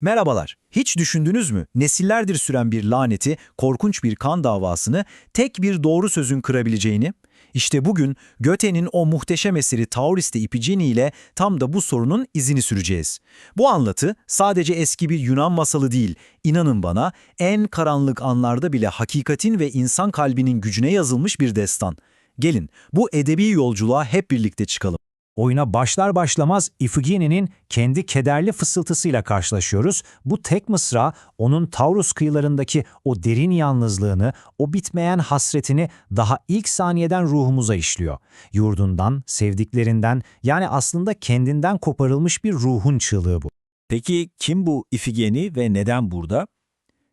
Merhabalar. Hiç düşündünüz mü? Nesillerdir süren bir laneti, korkunç bir kan davasını tek bir doğru sözün kırabileceğini? İşte bugün Goethe'nin o muhteşem eseri Tauriste Ifigeni ile tam da bu sorunun izini süreceğiz. Bu anlatı sadece eski bir Yunan masalı değil, inanın bana en karanlık anlarda bile hakikatin ve insan kalbinin gücüne yazılmış bir destan. Gelin bu edebi yolculuğa hep birlikte çıkalım. Oyuna başlar başlamaz Ifigeni'nin kendi kederli fısıltısıyla karşılaşıyoruz. Bu tek mısra onun Taurus kıyılarındaki o derin yalnızlığını, o bitmeyen hasretini daha ilk saniyeden ruhumuza işliyor. Yurdundan, sevdiklerinden yani aslında kendinden koparılmış bir ruhun çığlığı bu. Peki kim bu Ifigeni ve neden burada?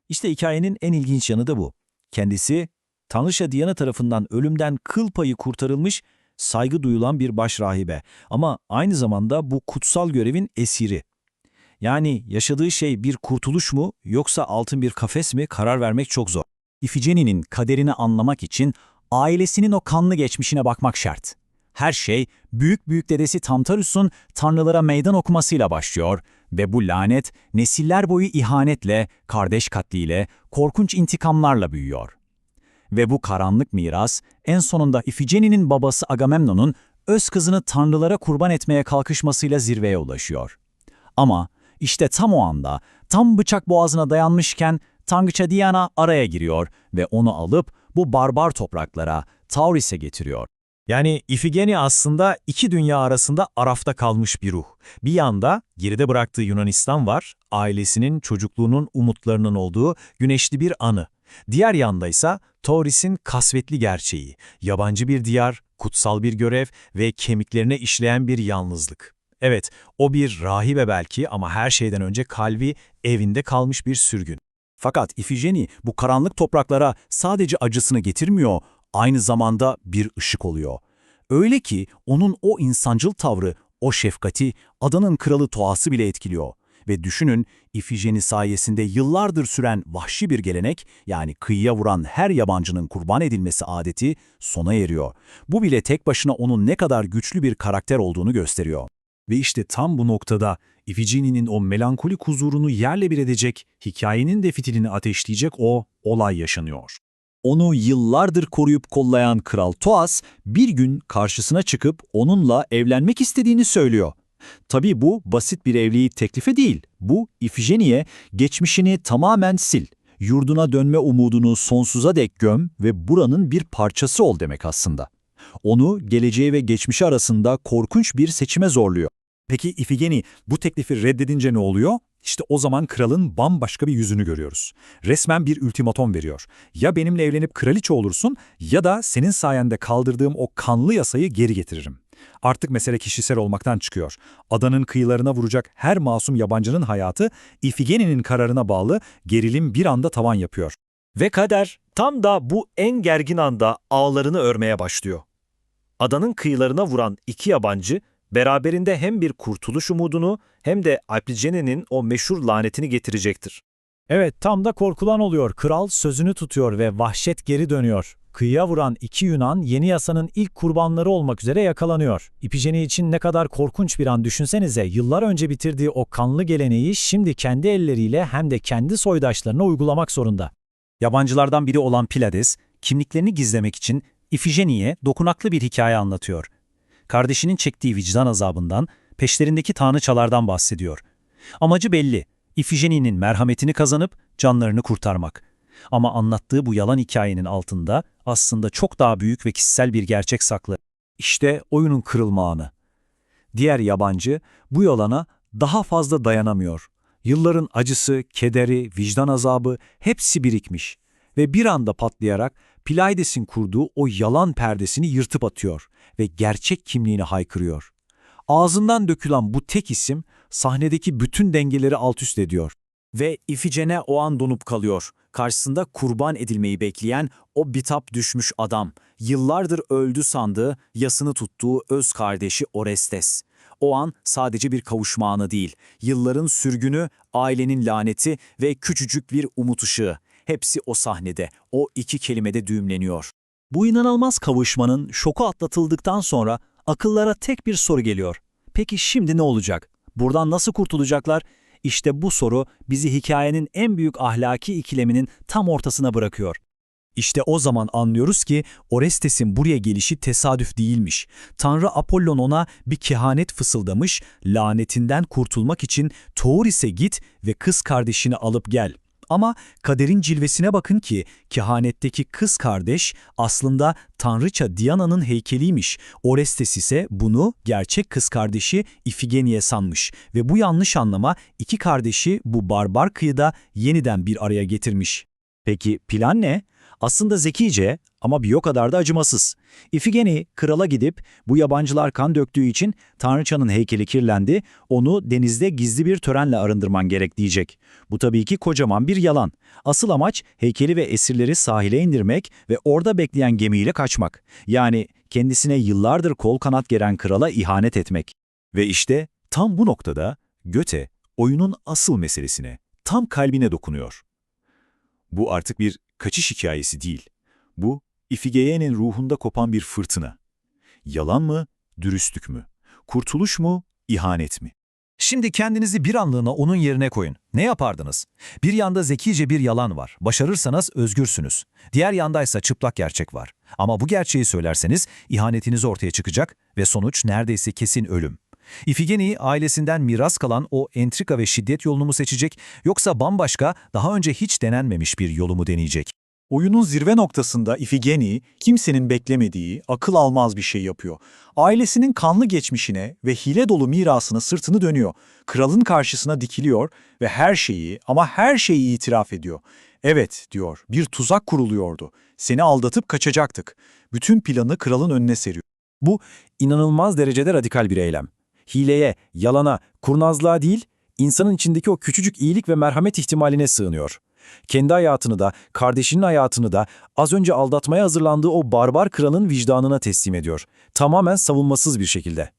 İşte hikayenin en ilginç yanı da bu. Kendisi, Tanrıça Diana tarafından ölümden kıl payı kurtarılmış, saygı duyulan bir başrahibe ama aynı zamanda bu kutsal görevin esiri. Yani yaşadığı şey bir kurtuluş mu yoksa altın bir kafes mi karar vermek çok zor. Ifigeni'nin kaderini anlamak için ailesinin o kanlı geçmişine bakmak şart. Her şey büyük dedesi Tantarus'un tanrılara meydan okumasıyla başlıyor ve bu lanet nesiller boyu ihanetle, kardeş katliyle, korkunç intikamlarla büyüyor. Ve bu karanlık miras en sonunda Ifigeni'nin babası Agamemnon'un öz kızını tanrılara kurban etmeye kalkışmasıyla zirveye ulaşıyor. Ama işte tam o anda, tam bıçak boğazına dayanmışken tanrıça Diana araya giriyor ve onu alıp bu barbar topraklara, Tauris'e getiriyor. Yani Ifigeni aslında iki dünya arasında arafta kalmış bir ruh. Bir yanda geride bıraktığı Yunanistan var, ailesinin, çocukluğunun umutlarının olduğu güneşli bir anı. Diğer yanda ise Tauris'in kasvetli gerçeği, yabancı bir diyar, kutsal bir görev ve kemiklerine işleyen bir yalnızlık. Evet, o bir rahibe belki ama her şeyden önce kalbi evinde kalmış bir sürgün. Fakat Ifigeni bu karanlık topraklara sadece acısını getirmiyor, aynı zamanda bir ışık oluyor. Öyle ki onun o insancıl tavrı, o şefkati adanın kralı Thoas'ı bile etkiliyor. Ve düşünün, Ifigeni sayesinde yıllardır süren vahşi bir gelenek, yani kıyıya vuran her yabancının kurban edilmesi adeti sona eriyor. Bu bile tek başına onun ne kadar güçlü bir karakter olduğunu gösteriyor. Ve işte tam bu noktada Ifigeni'nin o melankolik huzurunu yerle bir edecek, hikayenin de fitilini ateşleyecek o olay yaşanıyor. Onu yıllardır koruyup kollayan Kral Thoas bir gün karşısına çıkıp onunla evlenmek istediğini söylüyor. Tabii bu basit bir evlilik teklifi değil. Bu Ifigeni'ye geçmişini tamamen sil, yurduna dönme umudunu sonsuza dek göm ve buranın bir parçası ol demek aslında. Onu geleceği ve geçmişi arasında korkunç bir seçime zorluyor. Peki Ifigeni bu teklifi reddedince ne oluyor? İşte o zaman kralın bambaşka bir yüzünü görüyoruz. Resmen bir ultimatom veriyor. Ya benimle evlenip kraliçe olursun ya da senin sayende kaldırdığım o kanlı yasayı geri getiririm. Artık mesele kişisel olmaktan çıkıyor. Adanın kıyılarına vuracak her masum yabancının hayatı Ifigeni'nin kararına bağlı, gerilim bir anda tavan yapıyor. Ve kader tam da bu en gergin anda ağlarını örmeye başlıyor. Adanın kıyılarına vuran iki yabancı, beraberinde hem bir kurtuluş umudunu hem de Ifigeni'nin o meşhur lanetini getirecektir. Evet, tam da korkulan oluyor. Kral sözünü tutuyor ve vahşet geri dönüyor. Kıyıya vuran iki Yunan yeni yasanın ilk kurbanları olmak üzere yakalanıyor. Ifigeni için ne kadar korkunç bir an düşünsenize. Yıllar önce bitirdiği o kanlı geleneği şimdi kendi elleriyle hem de kendi soydaşlarına uygulamak zorunda. Yabancılardan biri olan Pylades, kimliklerini gizlemek için Ifigeni'ye dokunaklı bir hikaye anlatıyor. Kardeşinin çektiği vicdan azabından, peşlerindeki tanrıçalardan bahsediyor. Amacı belli, Ifigeni'nin merhametini kazanıp canlarını kurtarmak. Ama anlattığı bu yalan hikayenin altında aslında çok daha büyük ve kişisel bir gerçek saklı. İşte oyunun kırılma anı. Diğer yabancı bu yalana daha fazla dayanamıyor. Yılların acısı, kederi, vicdan azabı hepsi birikmiş. Ve bir anda patlayarak Pylades'in kurduğu o yalan perdesini yırtıp atıyor ve gerçek kimliğini haykırıyor. Ağzından dökülen bu tek isim sahnedeki bütün dengeleri altüst ediyor. Ve Ifigene o an donup kalıyor. Karşısında kurban edilmeyi bekleyen o bitap düşmüş adam, yıllardır öldü sandığı, yasını tuttuğu öz kardeşi Orestes. O an sadece bir kavuşma anı değil, yılların sürgünü, ailenin laneti ve küçücük bir umut ışığı. Hepsi o sahnede, o iki kelimede düğümleniyor. Bu inanılmaz kavuşmanın şoku atlatıldıktan sonra akıllara tek bir soru geliyor. Peki şimdi ne olacak? Buradan nasıl kurtulacaklar? İşte bu soru bizi hikayenin en büyük ahlaki ikileminin tam ortasına bırakıyor. İşte o zaman anlıyoruz ki Orestes'in buraya gelişi tesadüf değilmiş. Tanrı Apollon ona bir kehanet fısıldamış, lanetinden kurtulmak için Tauris'e git ve kız kardeşini alıp gel. Ama kaderin cilvesine bakın ki kehanetteki kız kardeş aslında tanrıça Diana'nın heykeliymiş. Orestes ise bunu gerçek kız kardeşi Ifigeniye sanmış ve bu yanlış anlama iki kardeşi bu barbar kıyıda yeniden bir araya getirmiş. Peki plan ne? Aslında zekice ama bir o kadar da acımasız. Ifigeni krala gidip bu yabancılar kan döktüğü için tanrıçanın heykeli kirlendi, onu denizde gizli bir törenle arındırman gerek diyecek. Bu tabii ki kocaman bir yalan. Asıl amaç heykeli ve esirleri sahile indirmek ve orada bekleyen gemiyle kaçmak. Yani kendisine yıllardır kol kanat geren krala ihanet etmek. Ve işte tam bu noktada Göte oyunun asıl meselesine, tam kalbine dokunuyor. Bu artık bir kaçış hikayesi değil. Bu, Ifigeye'nin ruhunda kopan bir fırtına. Yalan mı, dürüstlük mü? Kurtuluş mu, ihanet mi? Şimdi kendinizi bir anlığına onun yerine koyun. Ne yapardınız? Bir yanda zekice bir yalan var. Başarırsanız özgürsünüz. Diğer yandaysa çıplak gerçek var. Ama bu gerçeği söylerseniz ihanetiniz ortaya çıkacak ve sonuç neredeyse kesin ölüm. Ifigeni ailesinden miras kalan o entrika ve şiddet yolunu mu seçecek yoksa bambaşka, daha önce hiç denenmemiş bir yolu mu deneyecek? Oyunun zirve noktasında Ifigeni, kimsenin beklemediği, akıl almaz bir şey yapıyor. Ailesinin kanlı geçmişine ve hile dolu mirasına sırtını dönüyor. Kralın karşısına dikiliyor ve her şeyi ama her şeyi itiraf ediyor. Evet, diyor, bir tuzak kuruluyordu. Seni aldatıp kaçacaktık. Bütün planı kralın önüne seriyor. Bu inanılmaz derecede radikal bir eylem. Hileye, yalana, kurnazlığa değil, insanın içindeki o küçücük iyilik ve merhamet ihtimaline sığınıyor. Kendi hayatını da, kardeşinin hayatını da az önce aldatmaya hazırlandığı o barbar kralın vicdanına teslim ediyor. Tamamen savunmasız bir şekilde.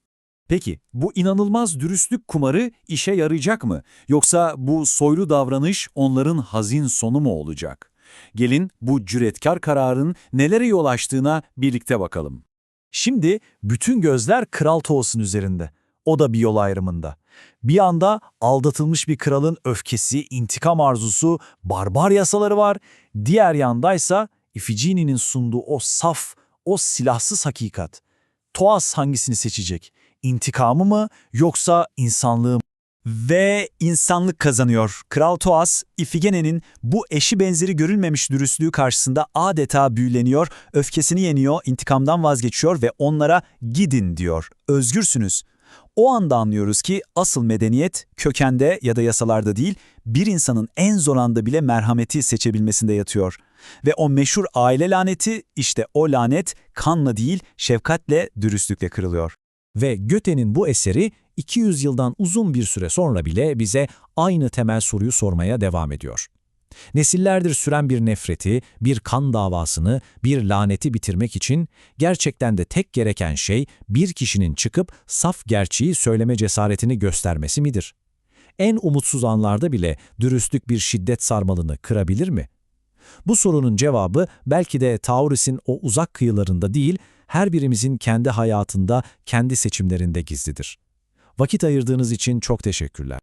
Peki, bu inanılmaz dürüstlük kumarı işe yarayacak mı? Yoksa bu soylu davranış onların hazin sonu mu olacak? Gelin bu cüretkar kararın nelere yol açtığına birlikte bakalım. Şimdi bütün gözler Kral Toos'un üzerinde. O da bir yol ayrımında. Bir anda aldatılmış bir kralın öfkesi, intikam arzusu, barbar yasaları var. Diğer yandaysa Ifigeni'nin sunduğu o saf, o silahsız hakikat. Toas hangisini seçecek? İntikamı mı yoksa insanlığı mı? Ve insanlık kazanıyor. Kral Toas, Ifigene'nin bu eşi benzeri görülmemiş dürüstlüğü karşısında adeta büyüleniyor, öfkesini yeniyor, intikamdan vazgeçiyor ve onlara gidin diyor. Özgürsünüz. O anda anlıyoruz ki asıl medeniyet kökende ya da yasalarda değil, bir insanın en zor anda bile merhameti seçebilmesinde yatıyor. Ve o meşhur aile laneti, işte o lanet kanla değil, şefkatle, dürüstlükle kırılıyor. Ve Göte'nin bu eseri 200 yıldan uzun bir süre sonra bile bize aynı temel soruyu sormaya devam ediyor. Nesillerdir süren bir nefreti, bir kan davasını, bir laneti bitirmek için gerçekten de tek gereken şey bir kişinin çıkıp saf gerçeği söyleme cesaretini göstermesi midir? En umutsuz anlarda bile dürüstlük bir şiddet sarmalını kırabilir mi? Bu sorunun cevabı belki de Tauris'in o uzak kıyılarında değil, her birimizin kendi hayatında, kendi seçimlerinde gizlidir. Vakit ayırdığınız için çok teşekkürler.